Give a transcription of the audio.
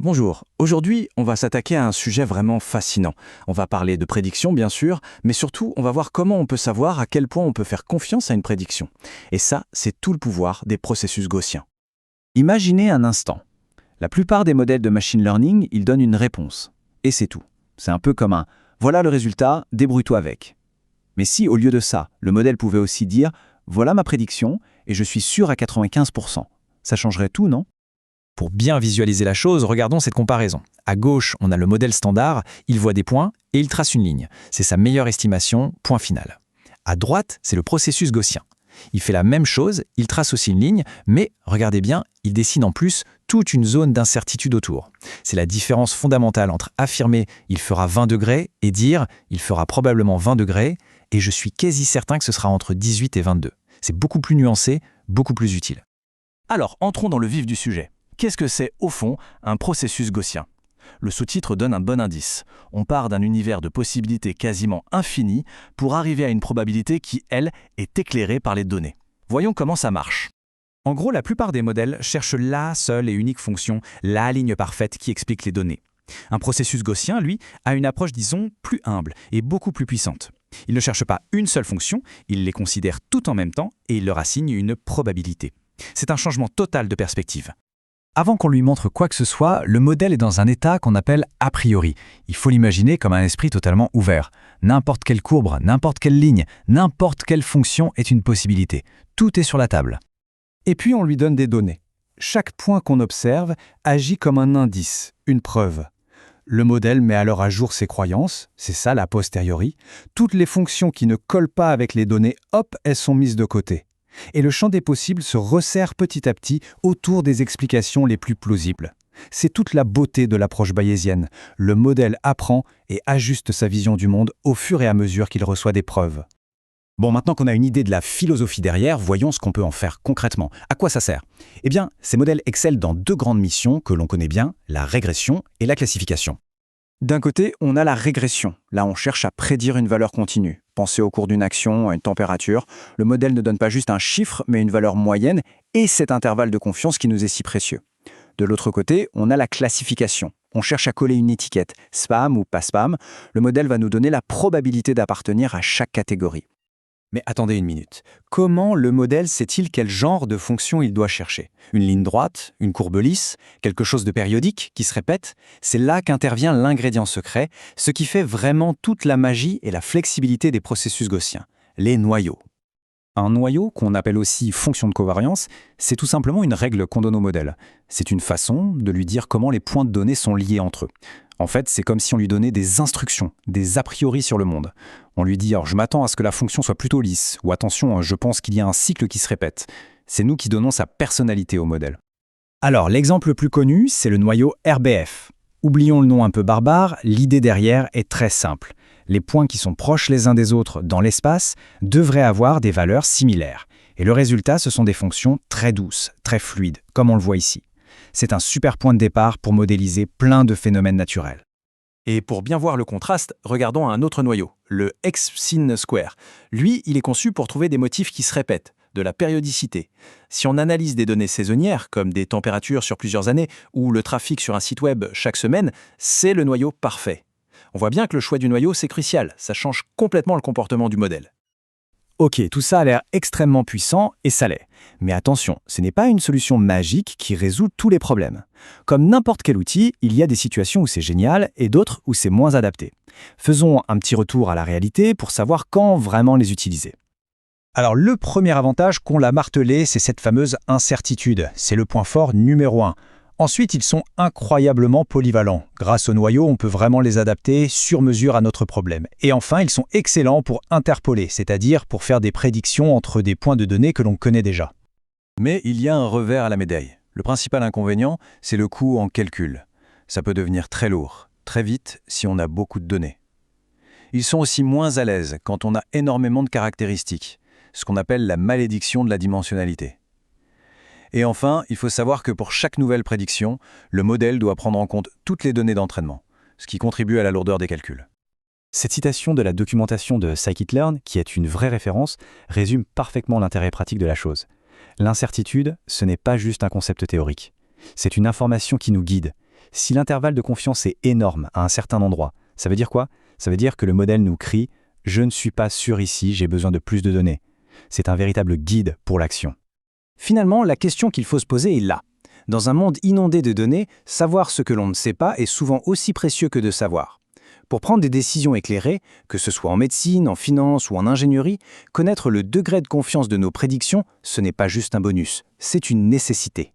Bonjour, aujourd'hui on va s'attaquer à un sujet vraiment fascinant. On va parler de prédiction bien sûr, mais surtout on va voir comment on peut savoir à quel point on peut faire confiance à une prédiction. Et ça, c'est tout le pouvoir des processus gaussiens. Imaginez un instant. La plupart des modèles de machine learning, ils donnent une réponse. Et c'est tout. C'est un peu comme un « voilà le résultat, débrouille-toi avec ». Mais si au lieu de ça, le modèle pouvait aussi dire « voilà ma prédiction et je suis sûr à 95%, ça changerait tout, non ? Pour bien visualiser la chose, regardons cette comparaison. À gauche, on a le modèle standard, il voit des points et il trace une ligne. C'est sa meilleure estimation, point final. À droite, c'est le processus gaussien. Il fait la même chose, il trace aussi une ligne, mais regardez bien, il dessine en plus toute une zone d'incertitude autour. C'est la différence fondamentale entre affirmer « il fera 20 degrés » et dire « il fera probablement 20 degrés » et je suis quasi certain que ce sera entre 18 et 22. C'est beaucoup plus nuancé, beaucoup plus utile. Alors, entrons dans le vif du sujet. Qu'est-ce que c'est, au fond, un processus gaussien ? Le sous-titre donne un bon indice. On part d'un univers de possibilités quasiment infinies pour arriver à une probabilité qui, elle, est éclairée par les données. Voyons comment ça marche. En gros, la plupart des modèles cherchent la seule et unique fonction, la ligne parfaite qui explique les données. Un processus gaussien, lui, a une approche, disons, plus humble et beaucoup plus puissante. Il ne cherche pas une seule fonction, il les considère toutes en même temps et il leur assigne une probabilité. C'est un changement total de perspective. Avant qu'on lui montre quoi que ce soit, le modèle est dans un état qu'on appelle a priori. Il faut l'imaginer comme un esprit totalement ouvert. N'importe quelle courbe, n'importe quelle ligne, n'importe quelle fonction est une possibilité. Tout est sur la table. Et puis on lui donne des données. Chaque point qu'on observe agit comme un indice, une preuve. Le modèle met alors à jour ses croyances, c'est ça l'a posteriori. Toutes les fonctions qui ne collent pas avec les données, hop, elles sont mises de côté. Et le champ des possibles se resserre petit à petit autour des explications les plus plausibles. C'est toute la beauté de l'approche bayésienne. Le modèle apprend et ajuste sa vision du monde au fur et à mesure qu'il reçoit des preuves. Bon, maintenant qu'on a une idée de la philosophie derrière, voyons ce qu'on peut en faire concrètement. À quoi ça sert ? Eh bien, ces modèles excellent dans deux grandes missions que l'on connaît bien, la régression et la classification. D'un côté, on a la régression. Là, on cherche à prédire une valeur continue. Pensez au cours d'une action, à une température. Le modèle ne donne pas juste un chiffre, mais une valeur moyenne et cet intervalle de confiance qui nous est si précieux. De l'autre côté, on a la classification. On cherche à coller une étiquette, spam ou pas spam. Le modèle va nous donner la probabilité d'appartenir à chaque catégorie. Mais attendez une minute. Comment le modèle sait-il quel genre de fonction il doit chercher ? Une ligne droite, une courbe lisse, quelque chose de périodique qui se répète ? C'est là qu'intervient l'ingrédient secret, ce qui fait vraiment toute la magie et la flexibilité des processus gaussiens, les noyaux. Un noyau, qu'on appelle aussi fonction de covariance, c'est tout simplement une règle qu'on donne au modèle. C'est une façon de lui dire comment les points de données sont liés entre eux. En fait, c'est comme si on lui donnait des instructions, des a priori sur le monde. On lui dit « je m'attends à ce que la fonction soit plutôt lisse » ou « attention, je pense qu'il y a un cycle qui se répète ». C'est nous qui donnons sa personnalité au modèle. Alors, l'exemple le plus connu, c'est le noyau RBF. Oublions le nom un peu barbare, l'idée derrière est très simple. Les points qui sont proches les uns des autres dans l'espace devraient avoir des valeurs similaires. Et le résultat, ce sont des fonctions très douces, très fluides, comme on le voit ici. C'est un super point de départ pour modéliser plein de phénomènes naturels. Et pour bien voir le contraste, regardons un autre noyau, le X-sin square. Lui, il est conçu pour trouver des motifs qui se répètent, de la périodicité. Si on analyse des données saisonnières, comme des températures sur plusieurs années ou le trafic sur un site web chaque semaine, c'est le noyau parfait. On voit bien que le choix du noyau, c'est crucial. Ça change complètement le comportement du modèle. Ok, tout ça a l'air extrêmement puissant et ça l'est. Mais attention, ce n'est pas une solution magique qui résout tous les problèmes. Comme n'importe quel outil, il y a des situations où c'est génial et d'autres où c'est moins adapté. Faisons un petit retour à la réalité pour savoir quand vraiment les utiliser. Alors le premier avantage qu'on l'a martelé, c'est cette fameuse incertitude. C'est le point fort numéro 1. Ensuite, ils sont incroyablement polyvalents. Grâce au noyau, on peut vraiment les adapter sur mesure à notre problème. Et enfin, ils sont excellents pour interpoler, c'est-à-dire pour faire des prédictions entre des points de données que l'on connaît déjà. Mais il y a un revers à la médaille. Le principal inconvénient, c'est le coût en calcul. Ça peut devenir très lourd, très vite, si on a beaucoup de données. Ils sont aussi moins à l'aise quand on a énormément de caractéristiques, ce qu'on appelle la malédiction de la dimensionnalité. Et enfin, il faut savoir que pour chaque nouvelle prédiction, le modèle doit prendre en compte toutes les données d'entraînement, ce qui contribue à la lourdeur des calculs. Cette citation de la documentation de scikit-learn, qui est une vraie référence, résume parfaitement l'intérêt pratique de la chose. L'incertitude, ce n'est pas juste un concept théorique. C'est une information qui nous guide, Si l'intervalle de confiance est énorme à un certain endroit, ça veut dire quoi? Ça veut dire que le modèle nous crie « Je ne suis pas sûr ici, j'ai besoin de plus de données ». C'est un véritable guide pour l'action. Finalement, la question qu'il faut se poser est là. Dans un monde inondé de données, savoir ce que l'on ne sait pas est souvent aussi précieux que de savoir. Pour prendre des décisions éclairées, que ce soit en médecine, en finance ou en ingénierie, connaître le degré de confiance de nos prédictions, ce n'est pas juste un bonus, c'est une nécessité.